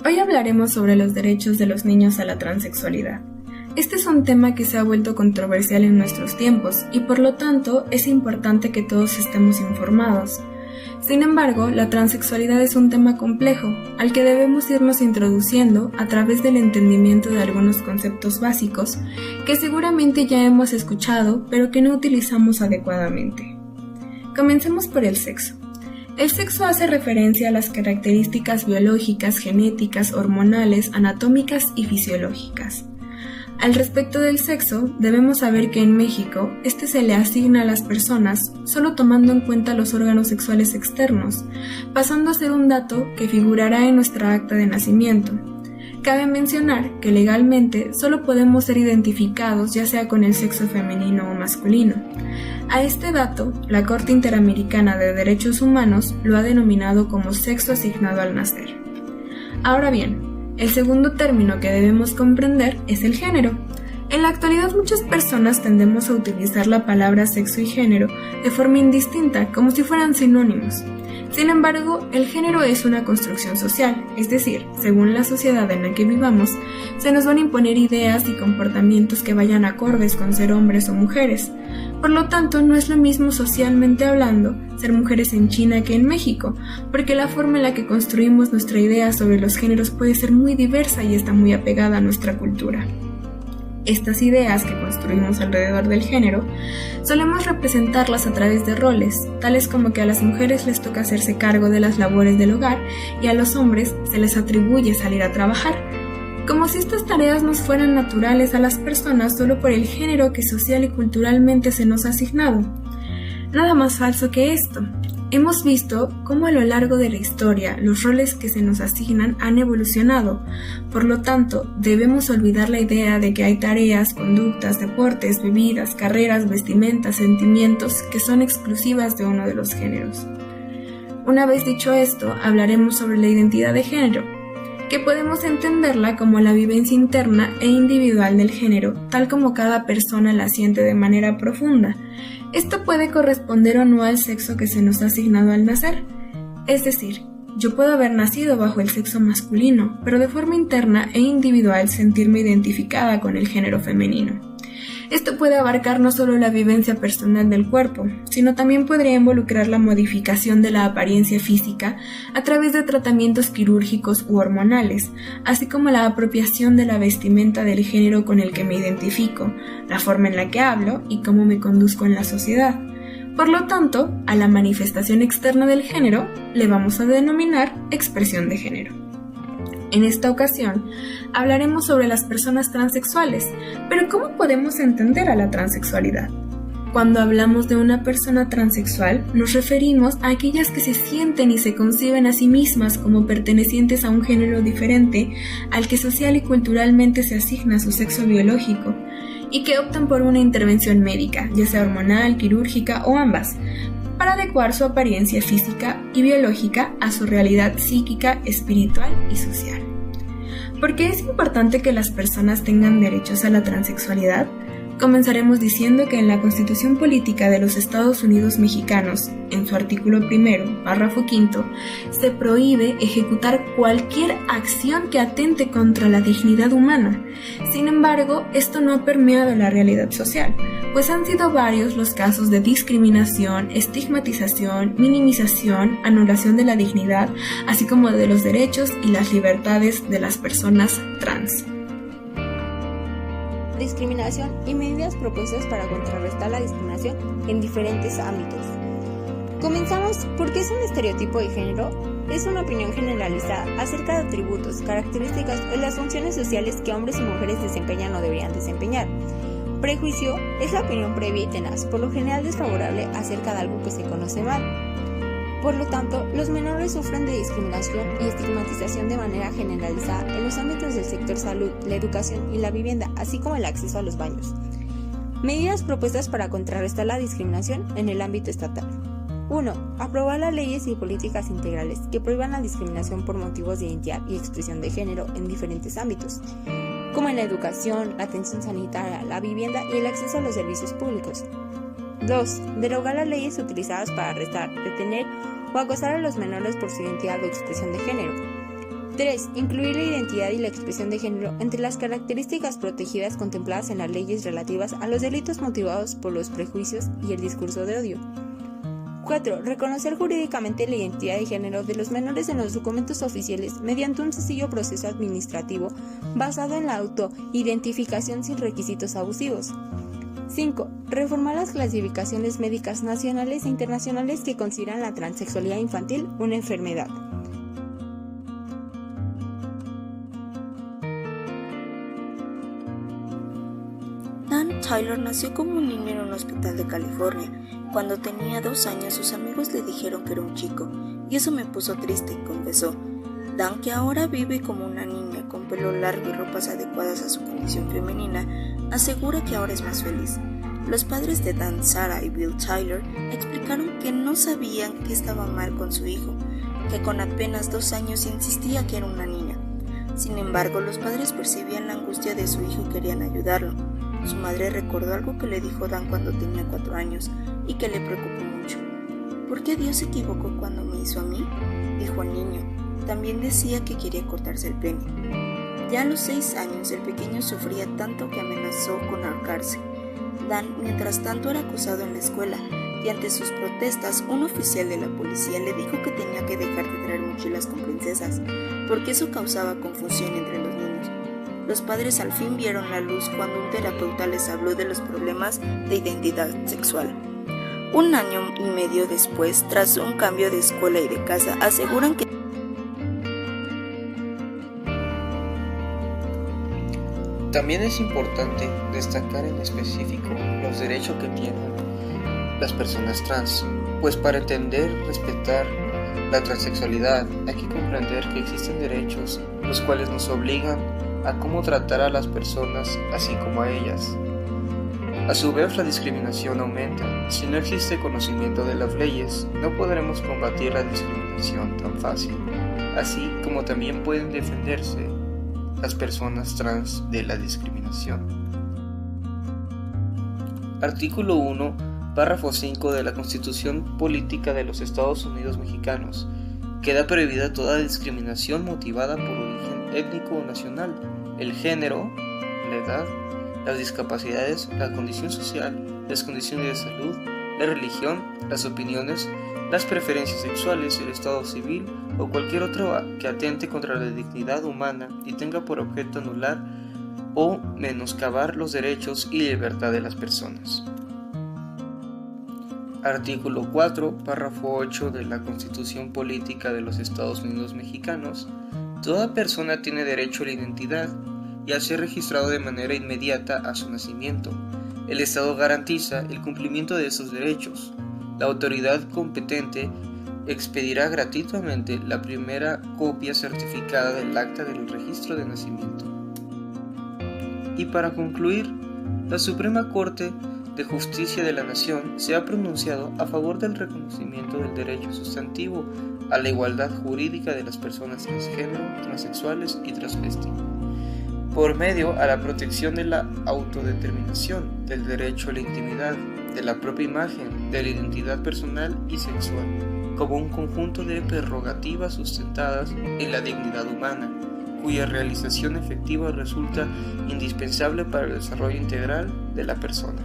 Hoy hablaremos sobre los derechos de los niños a la transexualidad. Este es un tema que se ha vuelto controversial en nuestros tiempos y por lo tanto es importante que todos estemos informados. Sin embargo, la transexualidad es un tema complejo, al que debemos irnos introduciendo a través del entendimiento de algunos conceptos básicos que seguramente ya hemos escuchado, pero que no utilizamos adecuadamente. Comencemos por el sexo. El sexo hace referencia a las características biológicas, genéticas, hormonales, anatómicas y fisiológicas. Al respecto del sexo, debemos saber que en México, este se le asigna a las personas solo tomando en cuenta los órganos sexuales externos, pasando a ser un dato que figurará en nuestra acta de nacimiento. Cabe mencionar que legalmente solo podemos ser identificados ya sea con el sexo femenino o masculino. A este dato, la Corte Interamericana de Derechos Humanos lo ha denominado como sexo asignado al nacer. Ahora bien, el segundo término que debemos comprender es el género. En la actualidad muchas personas tendemos a utilizar la palabra sexo y género de forma indistinta, como si fueran sinónimos. Sin embargo, el género es una construcción social, es decir, según la sociedad en la que vivamos, se nos van a imponer ideas y comportamientos que vayan acordes con ser hombres o mujeres. Por lo tanto, no es lo mismo socialmente hablando ser mujeres en China que en México, porque la forma en la que construimos nuestra idea sobre los géneros puede ser muy diversa y está muy apegada a nuestra cultura. Estas ideas que construimos alrededor del género, solemos representarlas a través de roles, tales como que a las mujeres les toca hacerse cargo de las labores del hogar y a los hombres se les atribuye salir a trabajar, como si estas tareas nos fueran naturales a las personas solo por el género que social y culturalmente se nos ha asignado. Nada más falso que esto. Hemos visto cómo a lo largo de la historia los roles que se nos asignan han evolucionado, por lo tanto debemos olvidar la idea de que hay tareas, conductas, deportes, bebidas, carreras, vestimentas, sentimientos que son exclusivas de uno de los géneros. Una vez dicho esto, hablaremos sobre la identidad de género, que podemos entenderla como la vivencia interna e individual del género, tal como cada persona la siente de manera profunda. Esto puede corresponder o no al sexo que se nos ha asignado al nacer. Es decir, yo puedo haber nacido bajo el sexo masculino, pero de forma interna e individual sentirme identificada con el género femenino. Esto puede abarcar no solo la vivencia personal del cuerpo, sino también podría involucrar la modificación de la apariencia física a través de tratamientos quirúrgicos u hormonales, así como la apropiación de la vestimenta del género con el que me identifico, la forma en la que hablo y cómo me conduzco en la sociedad. Por lo tanto, a la manifestación externa del género le vamos a denominar expresión de género. En esta ocasión, hablaremos sobre las personas transexuales, pero ¿cómo podemos entender a la transexualidad? Cuando hablamos de una persona transexual, nos referimos a aquellas que se sienten y se conciben a sí mismas como pertenecientes a un género diferente al que social y culturalmente se asigna su sexo biológico, y que optan por una intervención médica, ya sea hormonal, quirúrgica o ambas, para adecuar su apariencia física y biológica a su realidad psíquica, espiritual y social. ¿Por qué es importante que las personas tengan derechos a la transexualidad? Comenzaremos diciendo que en la Constitución Política de los Estados Unidos Mexicanos, en su artículo 1, párrafo 5, se prohíbe ejecutar cualquier acción que atente contra la dignidad humana. Sin embargo, esto no ha permeado la realidad social, pues han sido varios los casos de discriminación, estigmatización, minimización, anulación de la dignidad, así como de los derechos y las libertades de las personas trans. Discriminación y medidas propuestas para contrarrestar la discriminación en diferentes ámbitos. Comenzamos porque es un estereotipo de género, es una opinión generalizada acerca de atributos, características y las funciones sociales que hombres y mujeres desempeñan o deberían desempeñar. Prejuicio es la opinión previa y tenaz, por lo general desfavorable acerca de algo que se conoce mal. Por lo tanto, los menores sufren de discriminación y estigmatización de manera generalizada en los ámbitos del sector salud, la educación y la vivienda, así como el acceso a los baños. Medidas propuestas para contrarrestar la discriminación en el ámbito estatal. 1. Aprobar las leyes y políticas integrales que prohíban la discriminación por motivos de identidad y expresión de género en diferentes ámbitos, como en la educación, la atención sanitaria, la vivienda y el acceso a los servicios públicos. 2. Derogar las leyes utilizadas para arrestar, detener o acosar a los menores por su identidad o expresión de género. 3. Incluir la identidad y la expresión de género entre las características protegidas contempladas en las leyes relativas a los delitos motivados por los prejuicios y el discurso de odio. 4. Reconocer jurídicamente la identidad de género de los menores en los documentos oficiales mediante un sencillo proceso administrativo basado en la autoidentificación sin requisitos abusivos. 5. Reformar las clasificaciones médicas nacionales e internacionales que consideran la transexualidad infantil una enfermedad. Dan Tyler nació como un niño en un hospital de California. Cuando tenía 2 años, sus amigos le dijeron que era un chico, y eso me puso triste, confesó. Dan, que ahora vive como una niña, con pelo largo y ropas adecuadas a su condición femenina, asegura que ahora es más feliz. Los padres de Dan, Sarah y Bill Tyler, explicaron que no sabían qué estaba mal con su hijo, que con apenas 2 años insistía que era una niña. Sin embargo, los padres percibían la angustia de su hijo y querían ayudarlo. Su madre recordó algo que le dijo Dan cuando tenía 4 años y que le preocupó mucho. ¿Por qué Dios se equivocó cuando me hizo a mí?, dijo el niño. También decía que quería cortarse el pene. Ya a los 6 años el pequeño sufría tanto que amenazó con ahorcarse. Dan, mientras tanto, era acosado en la escuela y ante sus protestas un oficial de la policía le dijo que tenía que dejar de traer mochilas con princesas porque eso causaba confusión entre los niños. Los padres al fin vieron la luz cuando un terapeuta les habló de los problemas de identidad sexual. 1 año y medio después, tras un cambio de escuela y de casa, aseguran que también es importante destacar en específico los derechos que tienen las personas trans, pues para entender, respetar la transexualidad hay que comprender que existen derechos los cuales nos obligan a cómo tratar a las personas así como a ellas. A su vez, la discriminación aumenta. Si no existe conocimiento de las leyes, no podremos combatir la discriminación tan fácil, así como también pueden defenderse las personas trans de la discriminación. Artículo 1, párrafo 5 de la Constitución Política de los Estados Unidos Mexicanos. Queda prohibida toda discriminación motivada por origen étnico o nacional, el género, la edad, las discapacidades, la condición social, las condiciones de salud, la religión, las opiniones, las preferencias sexuales, el estado civil o cualquier otro que atente contra la dignidad humana y tenga por objeto anular o menoscabar los derechos y libertad de las personas. Artículo 4, párrafo 8 de la Constitución Política de los Estados Unidos Mexicanos. Toda persona tiene derecho a la identidad y a ser registrado de manera inmediata a su nacimiento. El Estado garantiza el cumplimiento de esos derechos. La autoridad competente expedirá gratuitamente la primera copia certificada del acta del registro de nacimiento. Y para concluir, la Suprema Corte de Justicia de la Nación se ha pronunciado a favor del reconocimiento del derecho sustantivo a la igualdad jurídica de las personas transgénero, transexuales y transvesti, por medio a la protección de la autodeterminación, del derecho a la intimidad, de la propia imagen, de la identidad personal y sexual, como un conjunto de prerrogativas sustentadas en la dignidad humana, cuya realización efectiva resulta indispensable para el desarrollo integral de la persona.